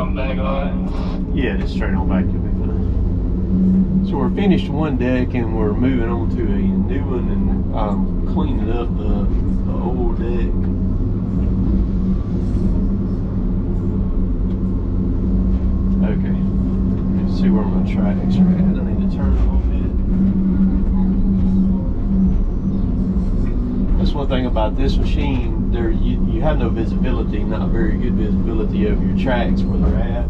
on back on? Yeah, just straight on back, you'll be fine. So we're finished one deck and we're moving on to a new one, and cleaning up the old deck. Okay, let's see where my tracks are at. I need to turn a little bit. That's one thing about this machine. There, you have no visibility, not very good visibility of your tracks where they're at.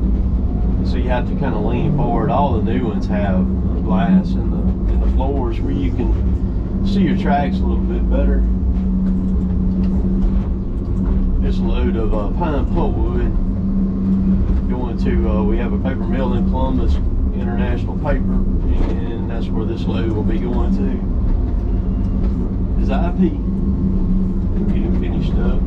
So you have to kind of lean forward. All the new ones have glass in the floors where you can see your tracks a little bit better. This load of pine pulpwood going to, we have a paper mill in Columbus, International Paper, and that's where this load will be going to. Is IP getting finished up.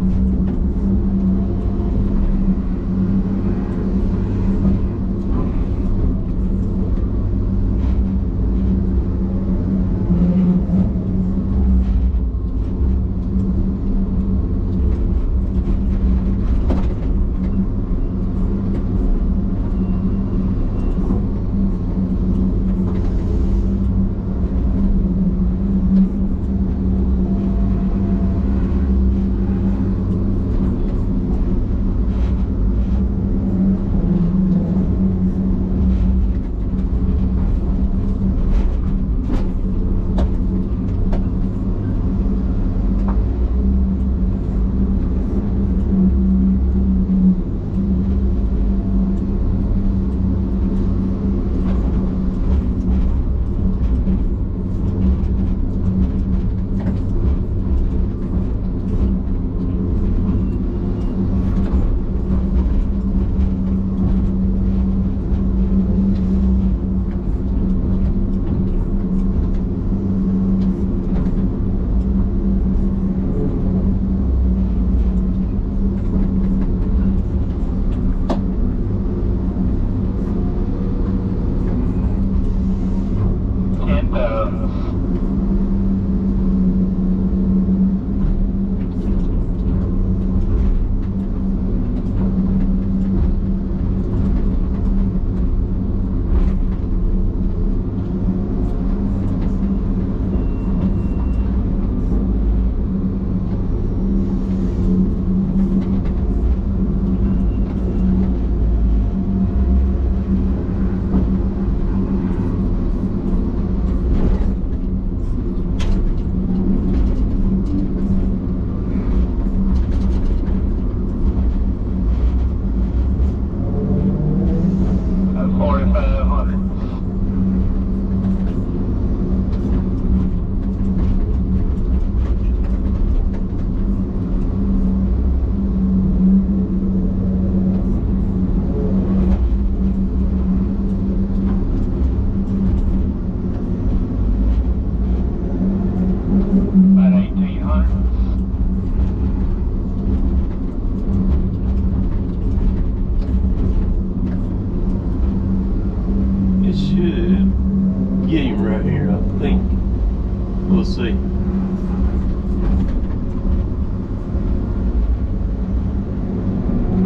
We'll see.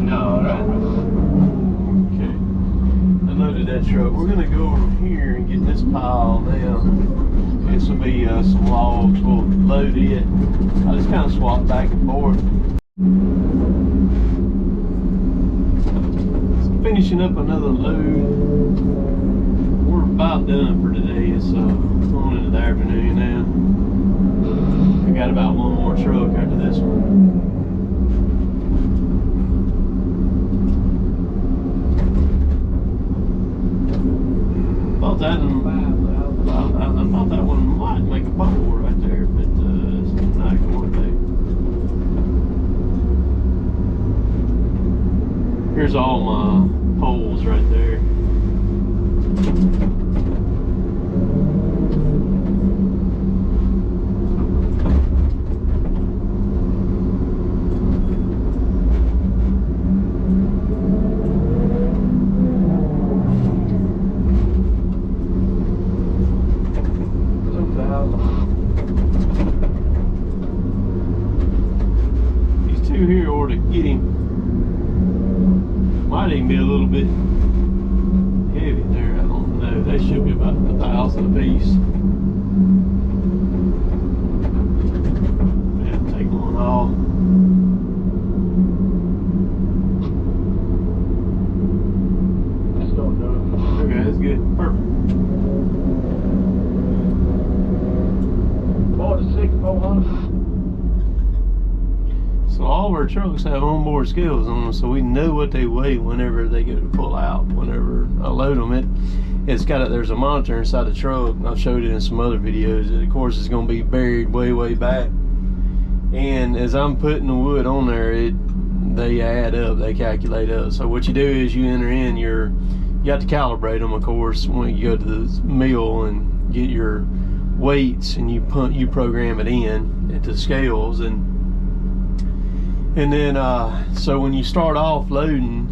No, right. Okay. I loaded that truck. We're gonna go over here and get in this pile now. This will be some logs. We'll load it. I just kind of swap back and forth. So finishing up another load. We're about done for today. It's going into the afternoon now. I got about one more truck after this one. I thought that one might make a bubble right there, but it's not going to. Here's all my poles right there. Might even be a little bit heavy there. I don't know. They should be about 1,000 a piece. Yeah, take one off. That's gonna do it. Okay, that's good. Perfect. 46,400. So all of our trucks have onboard scales on them, so we know what they weigh whenever they go to pull out. Whenever I load them, it's got there's a monitor inside the truck. And I've showed it in some other videos. And of course, it's going to be buried way back. And as I'm putting the wood on there, they add up, they calculate up. So what you do is you enter in you have to calibrate them, of course, when you go to the mill and get your weights, and you program it in into scales, and then so when you start off loading,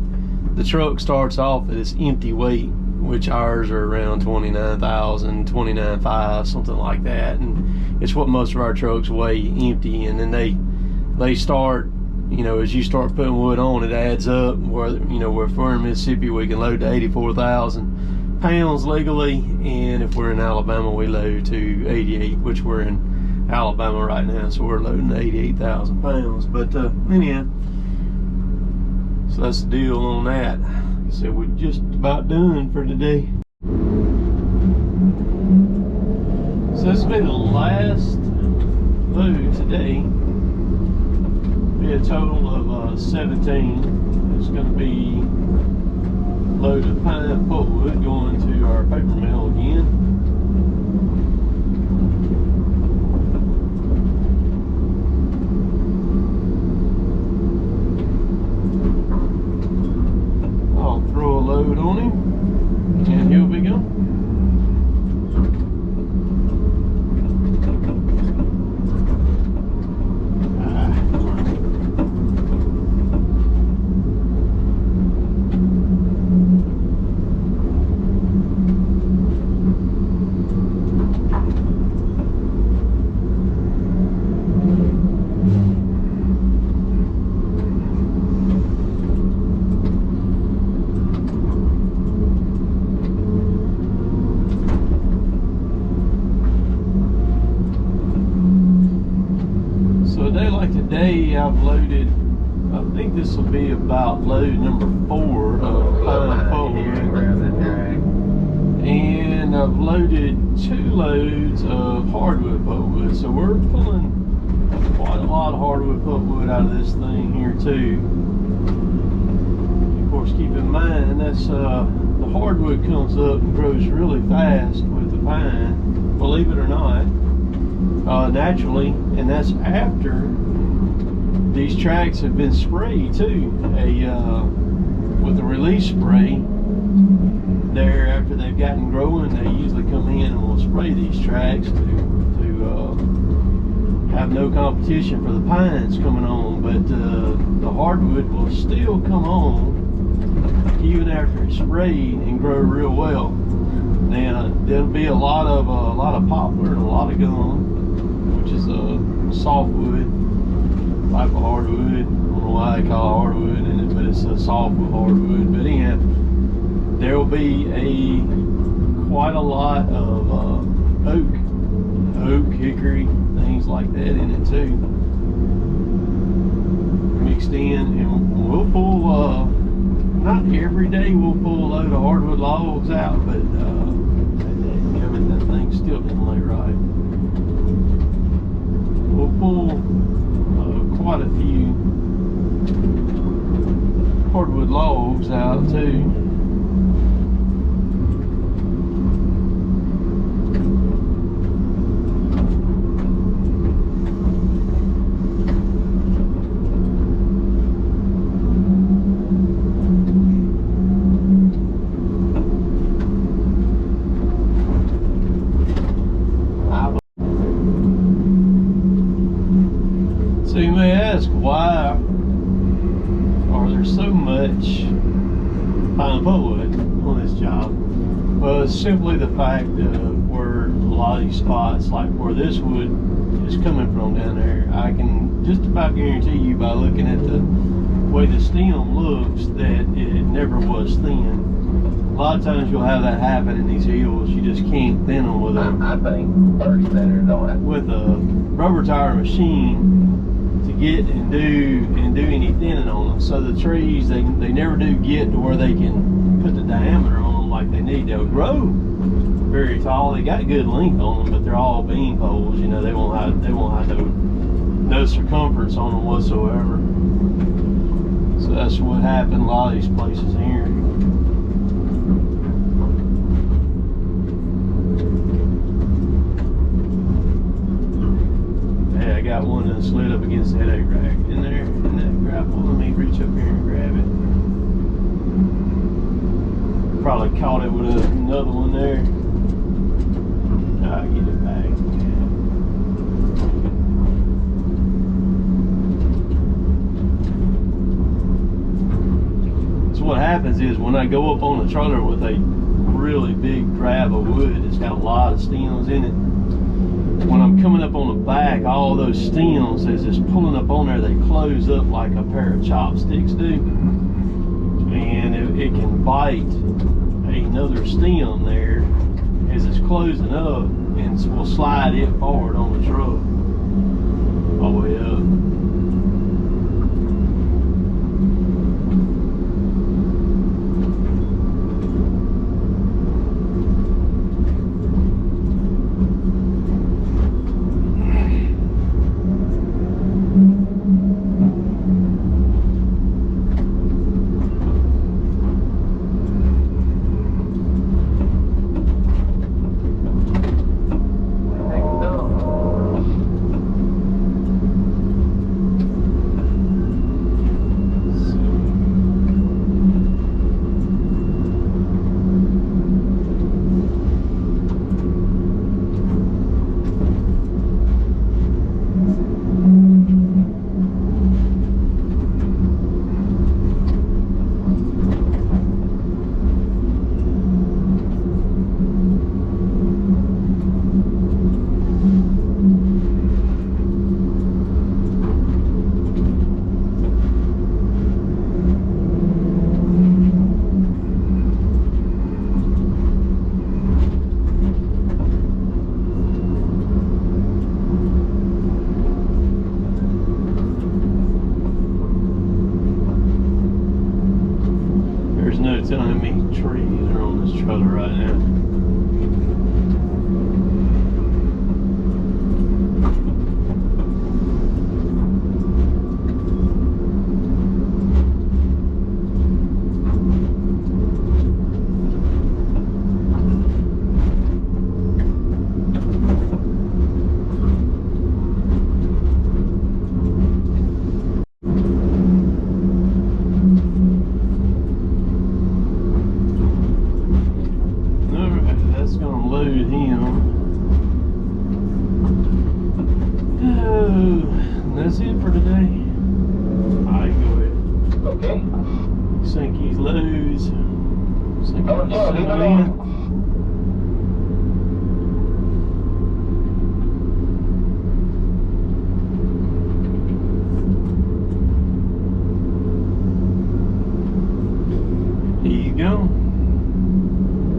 the truck starts off at its empty weight, which ours are around 29,000, 29,500, something like that, and it's what most of our trucks weigh empty. And then they start, as you start putting wood on, it adds up. Where if we're in Mississippi, we can load to 84,000 pounds legally, and if we're in Alabama, we load to 88, which we're in Alabama right now, so we're loading 88,000 pounds. But anyhow, so that's the deal on that. Like I said, we're just about done for today. So this will be the last load today. Be a total of 17. It's going to be load of pine pulpwood going to our paper mill again. I'll throw a load on him and he'll be gone. Today I've loaded, I think this will be about load number 4 of pine pulpwood, and I've loaded 2 loads of hardwood pulpwood. So we're pulling quite a lot of hardwood pulpwood out of this thing here too. Of course, keep in mind that's the hardwood comes up and grows really fast with the pine, believe it or not, naturally, and that's after these tracks have been sprayed too, with a release spray. There, after they've gotten growing, they usually come in and will spray these tracks to have no competition for the pines coming on. But the hardwood will still come on even after it's sprayed and grow real well. Now there'll be a lot of poplar and a lot of gum, which is a softwood type of hardwood. I don't know why they call it hardwood in it, but it's a softwood hardwood. But anyhow, there will be quite a lot of oak, hickory, things like that in it too, mixed in. And we'll pull, not every day we'll pull a load of hardwood logs out, but that thing still didn't lay right. We'll pull quite a few hardwood logs out too. So you may ask, why are there so much pine pulpwood on this job? Well, it's simply the fact of where a lot of these spots, like where this wood is coming from down there, I can just about guarantee you by looking at the way the stem looks that it never never was thin. A lot of times you'll have that happen in these hills. You just can't thin them with I think 30 centers on it. with a rubber tire machine to get and do any thinning on them. So the trees they never do get to where they can put the diameter on them like they need. They'll grow very tall. They got good length on them, but they're all bean poles. You know, they won't have no circumference on them whatsoever. So that's what happened a lot of these places here. Hey, I got one that slid up against the headache rack in there in that grapple. Let me reach up here and grab it. Probably caught it with another one there. I'll get it back. So what happens is when I go up on the trailer with a really big grab of wood, it's got a lot of stems in it. When I'm coming up on the back, all those stems, as it's pulling up on there, they close up like a pair of chopsticks do. And it can bite another stem there as it's closing up, and we'll slide it forward on the truck all the way up. Telling how many trees are on this trailer right now. That's it for today. Alright, go ahead. Okay. Sink these loads. Sink Oh, them yeah, in.